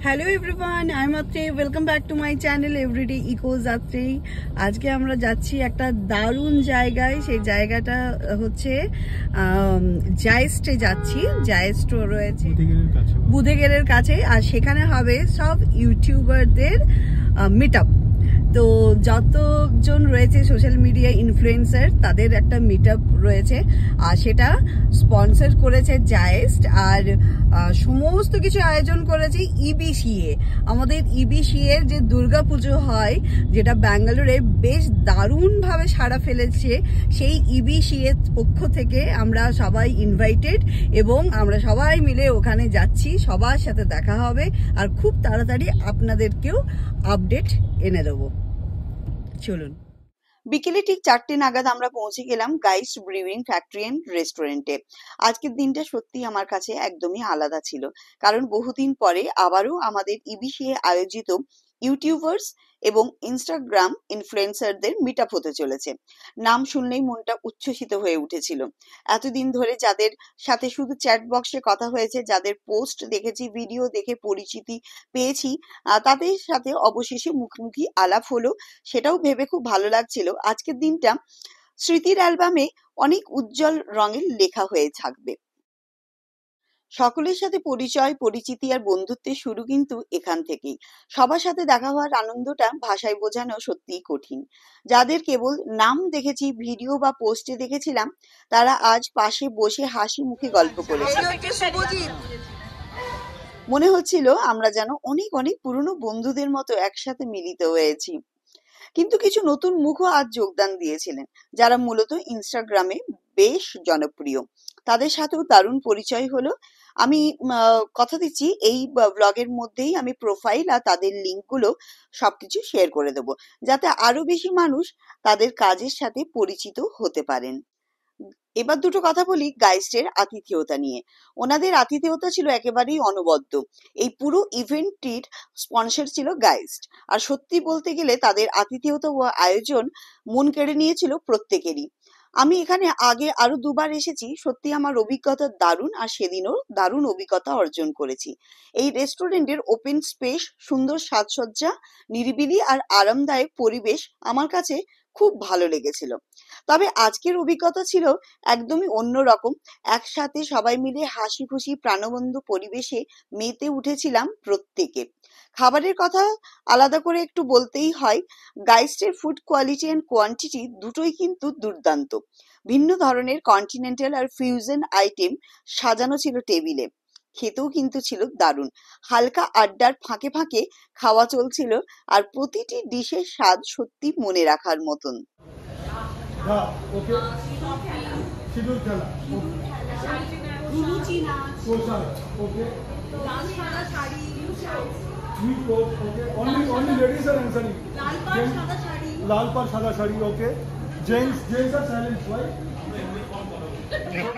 Hello everyone, I am Atre. Welcome back to my channel everyday echoes Atre. আজকে আমরা যাচ্ছি একটা দারুণ জায়গায়। সেই জায়গাটা হচ্ছে জায়েস্টে যাচ্ছি। জায়েস্ট রয়েছে বুধেগেরের কাছে, আর সেখানে হবে সব ইউটিউবারদের মিট আপ। তো যতজন রয়েছে সোশ্যাল মিডিয়া ইনফ্লুয়েন্সার, তাদের একটা মিট আপ রয়েছে, আর সেটা স্পন্সর করেছে জায়েস্ট। আর সমস্ত কিছু আয়োজন করেছে ইবিসিএ। আমাদের ইবিসিএ এর যে দুর্গাপুজো হয়, যেটা ব্যাঙ্গালোরে বেশ দারুণভাবে সাড়া ফেলেছে, সেই ইবিসিএ পক্ষ থেকে আমরা সবাই ইনভাইটেড এবং আমরা সবাই মিলে ওখানে যাচ্ছি। সবার সাথে দেখা হবে আর খুব তাড়াতাড়ি আপনাদেরকেও আপডেট এনে দেবো। চলুন। বিকেলে ঠিক 4টে নাগাদ আমরা পৌঁছে গেলাম গাইস্ট ব্রিউইং ফ্যাক্টরি অ্যান্ড রেস্টুরেন্টে। আজকের দিনটা সত্যি আমার কাছে একদমই আলাদা ছিল, কারণ বহুদিন পরে আবারও আমাদের ইবিসিএ আয়োজিত ইউটিউবার্স এবং ইনস্টাগ্রাম ইনফ্লুয়েন্সারদের মিট আপ হতে চলেছে। নাম শুনলেই মনটা উচ্ছ্বসিত হয়ে উঠেছিল। এতদিন ধরে যাদের সাথে শুধু চ্যাট বক্সে কথা হয়েছে, যাদের পোস্ট দেখেছি, ভিডিও দেখে পরিচিতি পেয়েছি, তাদের সাথে অবশেষে মুখোমুখি আলাপ হলো। সেটাও ভেবে খুব ভালো লাগছিল। আজকের দিনটা স্মৃতির অ্যালবামে অনেক উজ্জ্বল রঙের লেখা হয়ে থাকবে। সকলের সাথে পরিচয়, পরিচিতি আর বন্ধুত্বের শুরু কিন্তু এখান থেকেই। সবার সাথে দেখা হওয়ার আনন্দটা ভাষায় বোঝানো সত্যিই কঠিন। যাদের কেবল নাম দেখেছি, ভিডিও বা পোস্টে দেখেছিলাম, তারা আজ পাশে বসে হাসি মুখে গল্প করেছে। মনে হচ্ছিল আমরা যেন অনেক অনেক পুরনো বন্ধুদের মতো একসাথে মিলিত হয়েছি। কিন্তু কিছু নতুন মুখও আজ যোগদান দিয়েছিলেন, যারা মূলত ইনস্টাগ্রামে বেশ জনপ্রিয়। তাদের সাথেও দারুণ পরিচয় হলো। আমি কথা দিচ্ছি, এই ব্লগের মধ্যেই আমি প্রোফাইল আর তাদের লিঙ্কগুলো সবকিছু শেয়ার করে দেবো, যাতে আরো বেশি মানুষ তাদের কাজের সাথে পরিচিত হতে পারেন। এবার দুটো কথা বলি গাইস্টের আতিথেয়তা নিয়ে। ওনাদের আতিথেয়তা ছিল একেবারেই অনবদ্য। এই পুরো ইভেন্টটির স্পন্সর ছিল গাইস্ট। আর সত্যি বলতে গেলে তাদের আতিথেয়তা ও আয়োজন মন কেড়ে নিয়েছিল প্রত্যেকেরই। আমি এখানে আগে আরো দুবার এসেছি। সত্যি আমার অভিজ্ঞতা দারুণ, আর সেদিনও দারুণ অভিজ্ঞতা অর্জন করেছি। এই রেস্টুরেন্টের ওপেন স্পেস, সুন্দর সাজসজ্জা, নিরিবিলি আর আরামদায়ক পরিবেশ আমার কাছে খুব ভালো লেগেছিল। তবে আজকের অভিজ্ঞতা ছিল একদমই অন্যরকম। একসাথে সবাই মিলে হাসি খুশি প্রাণবন্ত পরিবেশে মেতে উঠেছিলাম প্রত্যেকে। খাবারের কথা আলাদা করে একটু বলতেই হয়। গাইস্টের ফুড কোয়ালিটি অ্যান্ড কোয়ান্টিটি দুটোই কিন্তু দুর্দান্ত। ভিন্ন ধরনের কন্টিনেন্টাল আর ফিউশন আইটেম সাজানো ছিল টেবিলে। খেতেও কিন্তু ছিল দারুণ। হালকা আড্ডার ফাঁকে ফাঁকে খাওয়া চলছিল, আর প্রতিটি ডিশের স্বাদ সত্যি মনে রাখার মতন।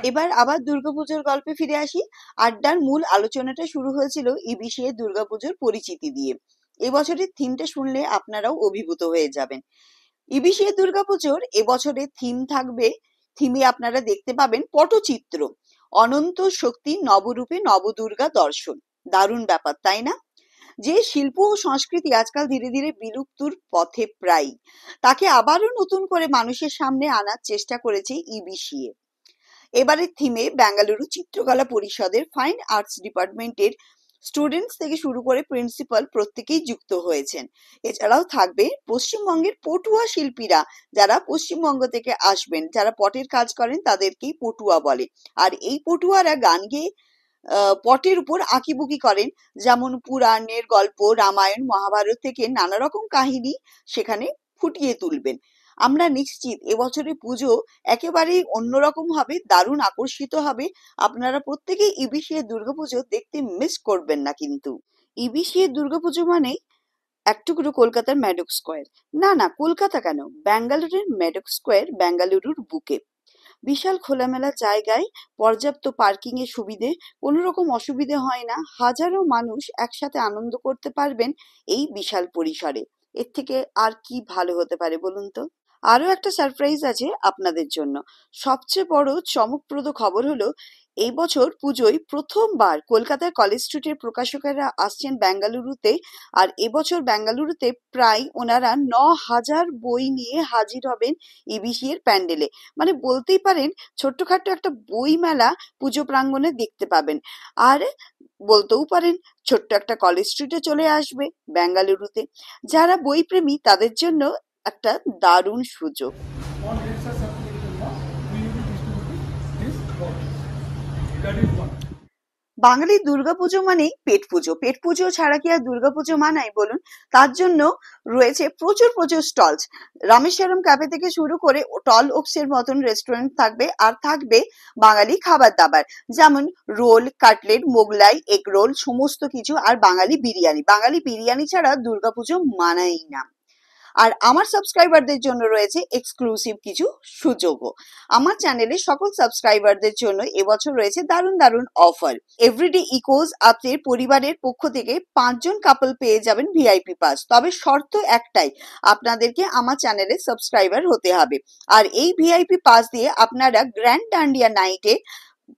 এবার আবার দুর্গাপুজোর গল্পে ফিরে আসি। আড্ডার মূল আলোচনাটা শুরু হয়েছিল ইবিসিএ দুর্গাপুজোর পরিচিতি দিয়ে। এবছরের থিমটা শুনলে আপনারাও অভিভূত হয়ে যাবেন। ইবিসিএ দুর্গাপুজোর এবছরের থিম থাকবে, থিমে আপনারা দেখতে পাবেন পটচিত্র, অনন্ত শক্তি নবরূপে নবদুর্গা দর্শন। দারুণ ব্যাপার, তাই না? যে শিল্প ও সংস্কৃতি আজকাল ধীরে ধীরে বিলুপ্তির পথে প্রায়, তাকে আবারও নতুন করে মানুষের সামনে আনার চেষ্টা করেছে ইবিসিএ। এবারের থিমে বেঙ্গালুরু চিত্রকলা পরিষদের ফাইন আর্টস ডিপার্টমেন্টের স্টুডেন্টস থেকে শুরু করে প্রিন্সিপাল প্রত্যেকেই যুক্ত হয়েছেন। এছাড়াও থাকবে পশ্চিমবঙ্গের পটুয়া শিল্পীরা, যারা পশ্চিমবঙ্গ থেকে আসবেন। যারা পটের কাজ করেন তাদেরকেই পটুয়া বলে। আর এই পটুয়ারা গান গেয়ে পটের উপর আঁকিবুকি করেন, যেমন পুরাণের গল্প, রামায়ণ, মহাভারত থেকে নানা রকম কাহিনী সেখানে ফুটিয়ে তুলবেন। আমরা নিশ্চিত এবছরের পুজো একেবারেই অন্যরকম হবে, দারুণ আকর্ষিত হবে। আপনারা প্রত্যেকেই ইবিসিএ দুর্গাপুজো দেখতে মিস করবেন না কিন্তু। ইবিসিএ দুর্গাপুজো মানে এক টুকরো কলকাতার ম্যাডক স্কোয়ার। না না, কলকাতা কেন, ব্যাঙ্গালোরের ম্যাডক স্কোয়ার বেঙ্গালুরুর বুকে। বিশাল খোলামেলা জায়গায় পর্যাপ্ত পার্কিং এর সুবিধে, কোনো রকম অসুবিধে হয় না। হাজারো মানুষ একসাথে আনন্দ করতে পারবেন এই বিশাল পরিসরে। এর থেকে আর কি ভালো হতে পারে বলুন তো? আরো একটা সারপ্রাইজ আছে আপনাদের জন্য। সবচেয়ে বড় চমকপ্রদ খবর হলো, এই বছর পুজোয় প্রথমবার কলকাতার কলেজ স্ট্রিটের প্রকাশকেরা আসছেন বেঙ্গালুরুতে। আর এবছর বেঙ্গালুরুতে প্রায় ওনারা 9,000 বই নিয়ে হাজির হবেন ইবিসি এর প্যান্ডেলে। মানে বলতেই পারেন ছোট্টখাট্ট একটা বই মেলা পুজো প্রাঙ্গণে দেখতে পাবেন। আর বলতেও পারেন ছোট্ট একটা কলেজ স্ট্রিটে চলে আসবে বেঙ্গালুরুতে। যারা বই প্রেমী তাদের জন্য একটা দারুণ সুযোগ। বাঙালির দুর্গাপুজো মানেই পেট পুজো। পেট পুজো ছাড়া কি আর দুর্গাপুজো মানায় বলুন? তার জন্য রয়েছে প্রচুর স্টলস। রামেশ্বরম ক্যাফে থেকে শুরু করে টল ওকসের মতন রেস্টুরেন্ট থাকবে, আর থাকবে বাঙালি খাবার দাবার, যেমন roll, cutlet, Mughlai, egg roll, সমস্ত কিছু। আর বাঙালি বিরিয়ানি। বাঙালি বিরিয়ানি ছাড়া দুর্গাপুজো মানাই না। আর আমার সাবস্ক্রাইবারদের জন্য রয়েছে এক্সক্লুসিভ কিছু সুযোগও। আমার চ্যানেলে সকল সাবস্ক্রাইবারদের জন্য এবছর রয়েছে দারুণ দারুণ অফার। এভরিডে ইকোজ আপনার পরিবারের পক্ষ থেকে 5 জন কাপল পেয়ে যাবেন ভিআইপি পাস। তবে শর্ত একটাই, আপনাদেরকে আমার চ্যানেলে সাবস্ক্রাইবার হতে হবে। আর এই ভিআইপি পাস দিয়ে আপনারা গ্র্যান্ড ডান্ডিয়া নাইটে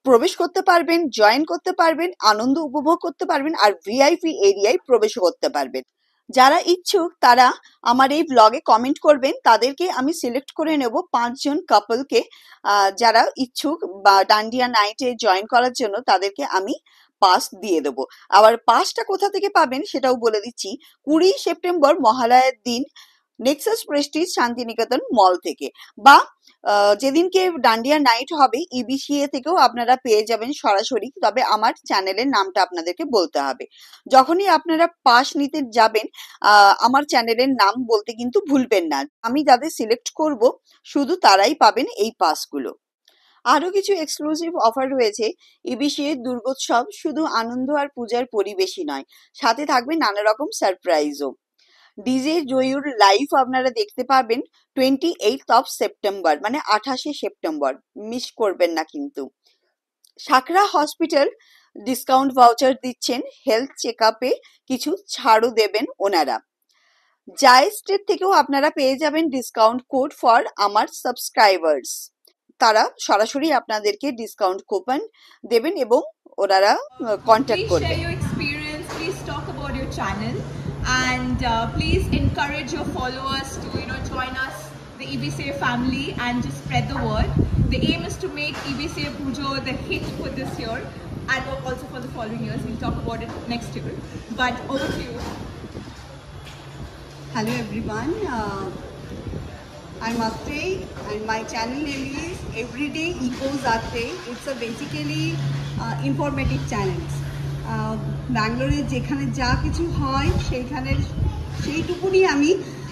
প্রবেশ করতে পারবেন, জয়েন করতে পারবেন, আনন্দ উপভোগ করতে পারবেন, আর ভিআইপি এরিয়ায় প্রবেশ করতে পারবেন। যারা ইচ্ছুক তারা আমার এই ব্লগে কমেন্ট করবেন, তাদেরকে আমি সিলেক্ট করে নেব 5 জন কাপলকে। যারা ইচ্ছুক বা ডান্ডিয়া নাইটে জয়েন করার জন্য তাদেরকে আমি পাস দিয়ে দেবো। আবার পাসটা কোথা থেকে পাবেন সেটাও বলে দিচ্ছি। 20 সেপ্টেম্বর মহালয়ার দিন নেক্সাস প্রেস্টিজ শান্তিনিকেতন মল থেকে, বা যেদিনকে ডান্ডিয়া নাইট হবে ইবিসিএ থেকেও আপনারা পেয়ে যাবেন সরাসরি। তবে আমার চ্যানেলের নামটা আপনাদেরকে বলতে হবে। যখনই আপনারা পাস নিতে যাবেন আমার চ্যানেলের নাম বলতে কিন্তু ভুলবেন না। আমি যাদের সিলেক্ট করব শুধু তারাই পাবেন এই পাসগুলো। আরো কিছু এক্সক্লুসিভ অফার রয়েছে। ইবিসিএ দুর্গোৎসব শুধু আনন্দ আর পূজার পরিবেশই নয়, সাথে থাকবে নানা রকম সারপ্রাইজও। ডিজে জয়ুর লাইভ আপনারা দেখতে পাবেন 28 সেপ্টেম্বর, মানে 28শে সেপ্টেম্বর। মিস করবেন না কিন্তু। সাকরা হসপিটাল ডিসকাউন্ট ভাউচার দিচ্ছেন, হেলথ চেক আপে কিছু ছাড়ও দেবেন ওনারা। জায়েস্টের থেকেও আপনারা পেয়ে যাবেন ডিসকাউন্ট কোড ফর আমার সাবস্ক্রাইবার্স। তারা সরাসরি আপনাদেরকে ডিসকাউন্ট কুপন দেবেন এবং ওনারা কন্ট্যাক্ট করবেন। And please encourage your followers to join us, the EBCA family, and just spread the word. The aim is to make EBCA Pujo the hit for this year and also for the following years. We'll talk about it next year. But over to you. Hello everyone, I'm Atrey and my channel name is Everyday Echoes Atrey. It's a basically informative channel. ব্যাঙ্গালোরে যেখানে যা কিছু হয় সেইটুকুনি আমি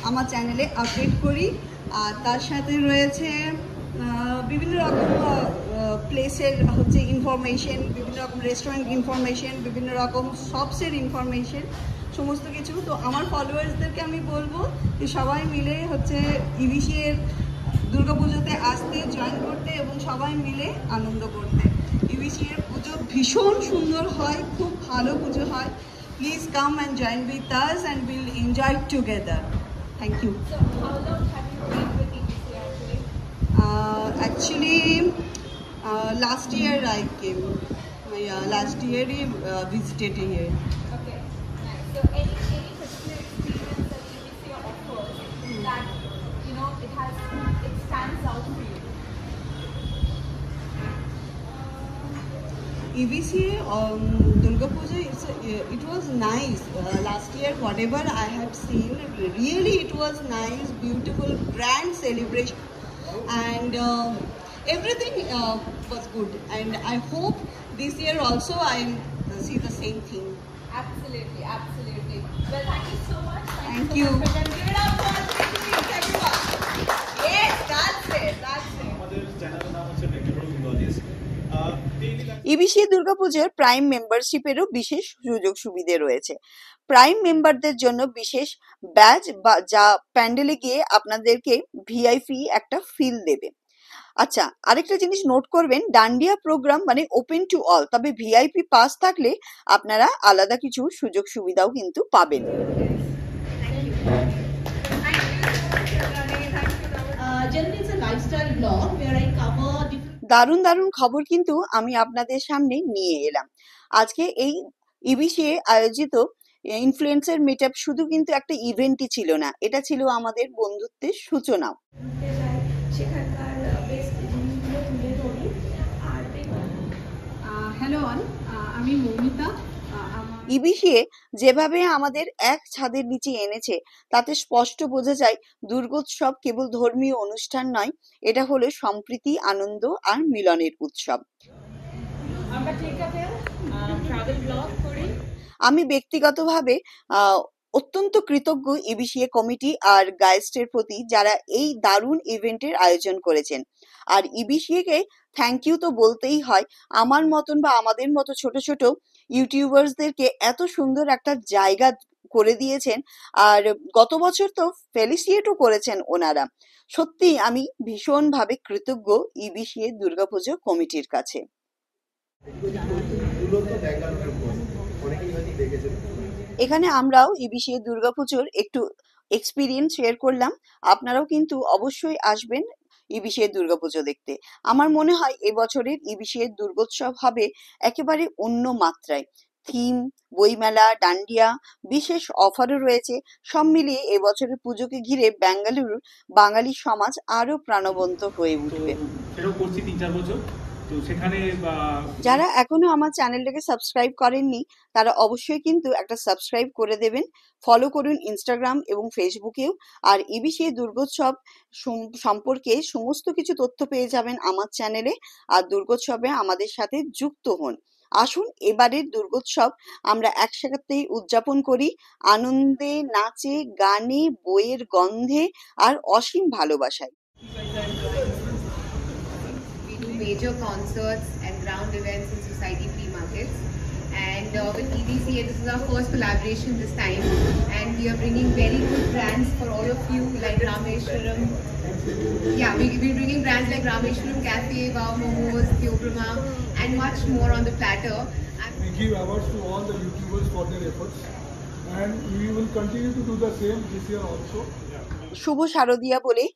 আমার চ্যানেলে update করি। আর তার সাথে রয়েছে বিভিন্ন রকম প্লেসের ইনফরমেশন, বিভিন্ন রকম রেস্টুরেন্ট ইনফরমেশন, বিভিন্ন রকম শপসের ইনফরমেশন, সমস্ত কিছু। তো আমার ফলোয়ার্সদেরকে আমি বলবো যে সবাই মিলে ইবিসি এর দুর্গাপুজোতে আসতে, জয়েন করতে এবং সবাই মিলে আনন্দ করতে। ইবিসি এর পুজো ভীষণ সুন্দর হয়, খুব ভালো পুজো হয়। Please come and join with us and will enjoy together. Thank you. So how long have you been with EBC actually? Actually, last year I came. Last year I visited here. Okay, nice. So any particular experience that EBC offers that it stands out for you? EBCA Durga Puja, it was nice. Last year, whatever I have seen, really it was nice, beautiful, grand celebration, and everything was good. And I hope this year also I see the same thing. Absolutely, absolutely. Well, thank you so much. Thank you. So much. Give it up for everyone. Yes, that's it. That's it. EBC দুর্গাপুজোর prime মেম্বারশিপেরও বিশেষ সুযোগ সুবিধে রয়েছে। Prime মেম্বারদের জন্য বিশেষ badge বা যা প্যান্ডেলে গিয়ে আপনাদেরকে ভিআইপি একটা ফিল দেবে। আচ্ছা, আরেকটা জিনিস নোট করবেন, ডান্ডিয়া প্রোগ্রাম মানে ওপেন টু অল, তবে ভিআইপি পাস থাকলে আপনারা আলাদা কিছু সুযোগ সুবিধাও কিন্তু পাবেন। দারুণ দারুণ খবর কিন্তু আমি আপনাদের সামনে নিয়ে এলাম। আজকে এই ইবিসিএ আয়োজিত ইনফ্লুয়েন্সার মিটআপ শুধু কিন্তু একটা ইভেন্টই ছিল না, এটা ছিল আমাদের বন্ধুত্বের সূচনাও। হ্যালো অল, আমি মৌমিতা। ইবিসিএ যেভাবে আমাদের এক ছাদের নিচে এনেছে তাতে স্পষ্ট বোঝা যায় দুর্গোৎসব কেবল ধর্মীয় অনুষ্ঠান নয়, এটা হলো সম্প্রীতি, আনন্দ আর মিলনের উৎসব। আমি ব্যক্তিগতভাবে অত্যন্ত কৃতজ্ঞ ইবিসিএ কমিটি আর গাইস্টের প্রতি, যারা এই দারুণ ইভেন্টের আয়োজন করেছেন। আর ইবিসিএকে থ্যাংক ইউ তো বলতেই হয়, আমার মতন বা আমাদের মতো ছোট ছোট ইউটিউবার্সদেরকে এত সুন্দর একটা জায়গা করে দিয়েছেন। আর গত বছর তো ফেলিসিয়েটও করেছেন ওনারা। সত্যি আমি ভীষণভাবে কৃতজ্ঞ ইবিসিএ দুর্গাপুজো কমিটির কাছে। এখানে আমরাও ইবিসিএ দুর্গাপুজোর একটু এক্সপিরিয়েন্স শেয়ার করলাম। আপনারাও কিন্তু অবশ্যই আসবেন ইবিসিএ দুর্গাপুজো দেখতে। আমার মনে হয় এবছরের ইবিসিএ দুর্গোৎসব হবে একেবারে অন্য মাত্রায়। থিম, বইমেলা, ডান্ডিয়া, বিশেষ অফারও রয়েছে। সব মিলিয়ে এবছরের পুজোকে ঘিরে বেঙ্গালুরুর বাঙালি সমাজ আরো প্রাণবন্ত হয়ে উঠবে। যারা এখনো আমার চ্যানেলটাকে সাবস্ক্রাইব করেননি তারা অবশ্যই কিন্তু একটা সাবস্ক্রাইব করে দেবেন। ফলো করুন ইনস্টাগ্রাম এবং ফেসবুকেও। আর ইবিসিএ দুর্গোৎসব সম্পর্কে সমস্ত কিছু তথ্য পেয়ে যাবেন আমার চ্যানেলে। আর দুর্গোৎসবে আমাদের সাথে যুক্ত হন। আসুন এবারের দুর্গোৎসব আমরা একসাথে উদযাপন করি, আনন্দে, নাচে, গানে, বইয়ের গন্ধে আর অসীম ভালোবাসায়। Major concerts and ground events in society flea markets, and with EBCA this is our first collaboration this time, and we are bringing very good brands for all of you like Rameshwaram. Yeah, we're bringing brands like Rameshwaram Cafe, Wow Momos, Theobroma and much more on the platter. We give awards to all the YouTubers for their efforts, and we will continue to do the same this year also. শুভ শারদিয়া বলে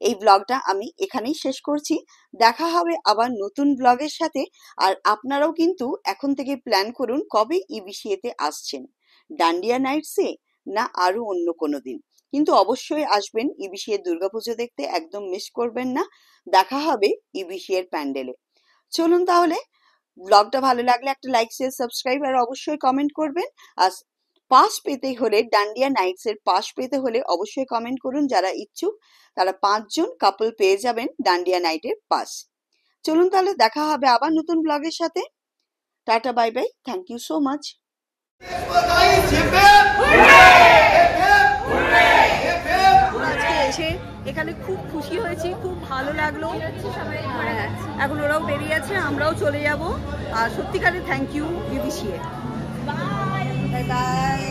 এই ব্লগটা আমি এখানেই শেষ করছি। দেখা হবে আবার নতুন ব্লগের সাথে। আর আপনারাও কিন্তু এখন থেকে প্ল্যান করুন কবে ইবিসিএতে আসছেন, ডান্ডিয়া নাইটসে না আরো অন্য কোনো দিন। কিন্তু অবশ্যই আসবেন ইবিসিএ দুর্গাপুজো দেখতে, একদম মিস করবেন না। দেখা হবে ইবিসিএর প্যান্ডেলে। চলুন তাহলে, ব্লগটা ভালো লাগলে একটা লাইক, শেয়ার, সাবস্ক্রাইব আর অবশ্যই কমেন্ট করবেন। আর পাস পেতে হলে, ডান্ডিয়া নাইটস এর পাস পেতে হলে অবশ্যই কমেন্ট করুন। যারা ইচ্ছুক তারা 5 জন কাপল পেয়ে যাবেন ডান্ডিয়া নাইটের পাস। চলুন তাহলে, দেখা হবে আবার নতুন ব্লগের সাথে। Tata, bye bye, thank you so much. আজকে এসে এখানে খুব খুশি হয়েছি, খুব ভালো লাগলো। এখন ওরাও বেরিয়ে আছে, আমরাও চলে যাব। আর সত্যিকারে thank you EBCA. Bye by.